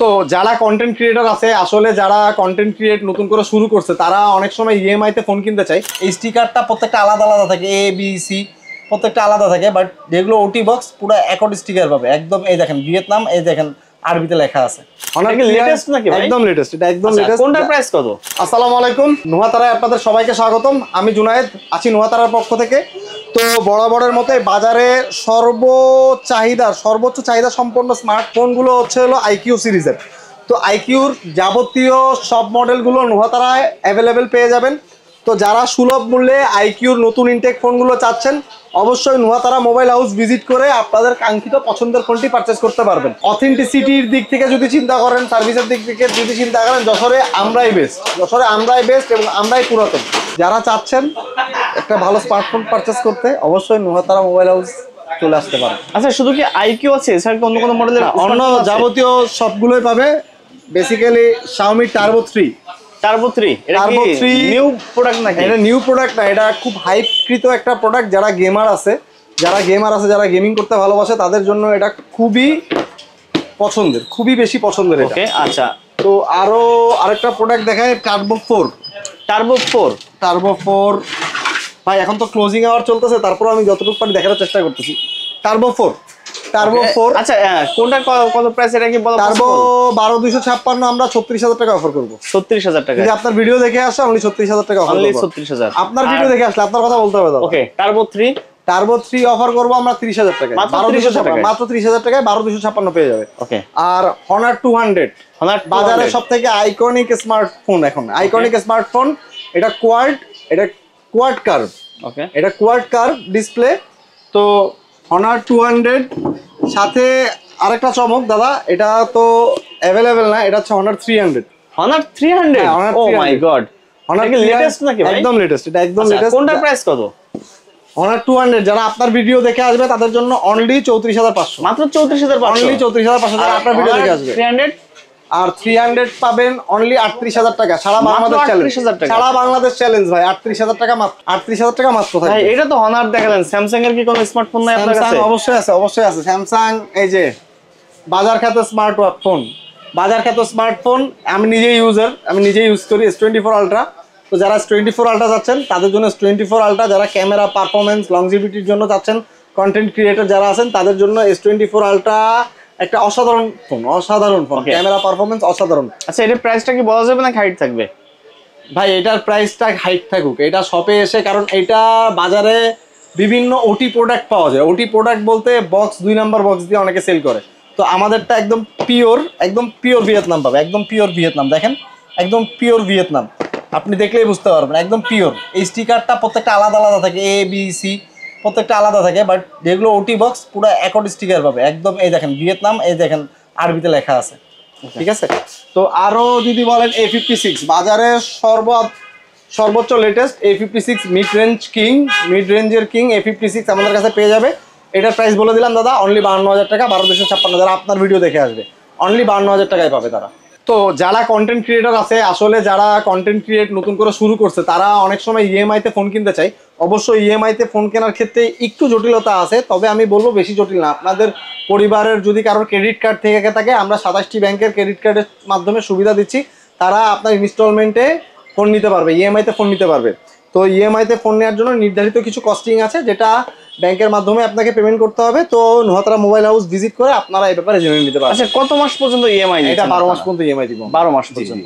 তো যারা content creator আছে, আসলে যারা কন্টেন্ট ক্রিয়েট নতুন করে শুরু করছে, তারা অনেক সময় ইএমআই তে ফোন কিনতে চায়। এই স্টিকারটা প্রত্যেকটা আলাদা আলাদা থাকে, এ বি সি প্রত্যেকটা আলাদা থাকে, বাট যেগুলো ওটি বক্স পুরো একট স্টিকার পাবে একদম। এই দেখেন ভিয়েতনাম, এই দেখেন আরবিতে লেখা আছে। লেটেস্ট নাকি ভাই? একদম লেটেস্ট, এটা একদম লেটেস্ট। কোনটার প্রাইস কত? আসসালামু আলাইকুম, নোয়াতারায় আপনাদের সবাইকে স্বাগতম। আমি জুনায়েদ আছি নোয়াতারার পক্ষ থেকে। তো বরাবরের মতোই বাজারে সর্বোচ্চ চাহিদা সম্পন্ন স্মার্টফোনগুলো হলো আইকিউ সিরিজের। তো আইকিউর যাবতীয় সব মডেলগুলো নোয়াতারায় অ্যাভেলেবেল পেয়ে যাবেন। তো যারা সুলভ মূল্যে আইকিউর নতুন ইনটেক ফোনগুলো চাচ্ছেন, অবশ্যই নোয়াতারা মোবাইল হাউস ভিজিট করে আপনাদের কাঙ্ক্ষিত পছন্দের ফোনটি পারচেস করতে পারবেন। অথেন্টিসিটির দিক থেকে যদি চিন্তা করেন, সার্ভিসের দিক থেকে যদি চিন্তা করেন, যশোরে আমরাই বেস্ট এবং আমরাই পুরাতন। যারা চাচ্ছেন একটা ভালো স্মার্টফোন পারচেস করতে, অবশ্যই নোয়াতারা মোবাইল হাউস চলে আসতে পারেন। আচ্ছা, শুধু কি আইকিউ আছে, এছাড়া কি অন্য কোনো মডেলের? অন্য যাবতীয় সবগুলোই পাবে। বেসিক্যালি Xiaomi Turbo 3 এটা কি নিউ প্রোডাক্ট নাকি? এটা নিউ প্রোডাক্ট না, এটা খুব হাইপকৃত একটা প্রোডাক্ট। যারা গেমার আছে, যারা গেমিং করতে ভালোবাসে, তাদের জন্য এটা খুবই বেশি পছন্দের। ওকে, আচ্ছা। তো আরেকটা প্রোডাক্ট দেখায় টার্বো 4 ভাই। এখন তো ক্লোজিং আওয়ার চলতেছে, তারপর আমি যতটুকু পারি দেখার চেষ্টা করতেছি। টার্বো 4 আচ্ছা, কোনটা কত প্রাইস? এটা কি বলা? টার্বো 12256 আমরা 36000 টাকা অফার করব। 36000 টাকা? যদি আপনার ভিডিও দেখে আসে অনলি 36000 টাকা অফার করব। অনলি 36000 আপনার ভিডিও দেখে আসলে আপনার কথা বলতে হবে দাদা। ওকে, টার্বো 3 অফার করব আমরা 30000 টাকায়, মাত্র 30000 টাকায় 12256 পেয়ে যাবে। ওকে। আর Honor 200 বাজারে সবথেকে আইকনিক স্মার্টফোন এখন। আইকনিক স্মার্টফোন, এটা কোয়াড কার্ভ। ওকে, এটা কোয়াড কার্ভ ডিসপ্লে। তো Honor 200 সাথে আরেকটা চমক দাদা, এটা তো অ্যাভেলেবেল না, এটা হচ্ছে Honor 300। ও মাই গড, Honor কি লেটেস্ট নাকি ভাই? একদম লেটেস্ট, এটা একদম লেটেস্ট। কোনটার প্রাইস কত? Honor 200 যারা আপনার ভিডিও দেখে আসবে তাদের জন্য অনলি 34500, মাত্র 34500, অনলি 34500 যারা আপনার ভিডিও দেখে আসবে। 300 আর 300 পাবেন অনলি 38000 টাকা, সারা বাংলাদেশ চ্যালেঞ্জ। সারা বাংলাদেশ চ্যালেঞ্জ ভাই, 38000 টাকা মাত্র, 38000 টাকা মাত্র থাকবে। ভাই এটা তো Honor দেখালেন, স্যামসাং এর কি কোনো স্মার্টফোন নাই আপনার কাছে? অবশ্যই আছে স্যামসাং। এই যে বাজার খ্যাত স্মার্টফোন, আমি নিজেই ইউজ করি S24 আলট্রা। তো যারা S24 আলট্রা চাচ্ছেন তাদের জন্য S24 আলট্রা, যারা ক্যামেরা পারফরমেন্স লংজিভিটির জন্য চাচ্ছেন, কন্টেন্ট ক্রিয়েটর যারা আছেন, তাদের জন্য S24 আলট্রা একটা অসাধারণ ফোন। ক্যামেরা পারফরমেন্স অসাধারণ। আচ্ছা, এটার প্রাইসটা কি বলা যাবে না হাইট থাকবে? ভাই এটার প্রাইসটা হাইট থাকুক, এটা শপে এসে, কারণ এটা বাজারে বিভিন্ন ওটি প্রোডাক্ট পাওয়া যায়। ওটি প্রোডাক্ট বলতে বক্স 2 নাম্বার বক্স দিয়ে অনেকে সেল করে। তো আমাদেরটা একদম পিওর ভিয়েতনাম পাবে, একদম পিওর ভিয়েতনাম। দেখেন একদম পিওর ভিয়েতনাম, আপনি দেখলেই বুঝতে পারবেন একদম পিওর। এই স্টিকারটা প্রত্যেকটা আলাদা আলাদা থাকে, এ বি সি প্রত্যেকটা আলাদা থাকে, বাট যেগুলো ওটি বক্স পুরো একট স্টিকার পাবে একদম। এই দেখেন ভিয়েতনাম, এই দেখেন আরবিতে লেখা আছে, ঠিক আছে। তো আরও যদি বলেন A56 বাজারে সর্বোচ্চ লেটেস্ট A56 মিড রেঞ্জের কিং A56 আমাদের কাছে পেয়ে যাবে। এটার প্রাইস বলে দিলাম দাদা, অনলি 52000 টাকা, 12256। যারা আপনার ভিডিও দেখে আসবে অনলি 52000 টাকায় পাবে তারা। তো যারা কন্টেন্ট ক্রিয়েটর আছে, আসলে যারা কন্টেন্ট ক্রিয়েট নতুন করে শুরু করছে, তারা অনেক সময় ইএমআই তে ফোন কিনতে চায়। অবশ্যই ইএমআই তে ফোন কেনার ক্ষেত্রে একটু জটিলতা আছে, তবে আমি বলবো বেশি জটিল না। আপনাদের পরিবারের যদি কারোর ক্রেডিট কার্ড থেকে থাকে, আমরা 27টি ব্যাংকের ক্রেডিট কার্ডের মাধ্যমে সুবিধা দিচ্ছি। তারা আপনার ইনস্টলমেন্টে ফোন নিতে পারবে, ইএমআই তে ফোন নিতে পারবে। তো ইএমআই তে ফোন নেওয়ার জন্য নির্ধারিত কিছু কস্টিং আছে, যেটা ব্যাংকের মাধ্যমে আপনাকে পেমেন্ট করতে হবে। তো নোয়াতারা মোবাইল হাউস ভিজিট করে আপনারা এই ব্যাপারে জেনে নিতে পারবেন। আচ্ছা, কত মাস পর্যন্ত ইএমআই? এটা 12 মাস পর্যন্ত ইএমআই দিব। 12 মাস পর্যন্ত।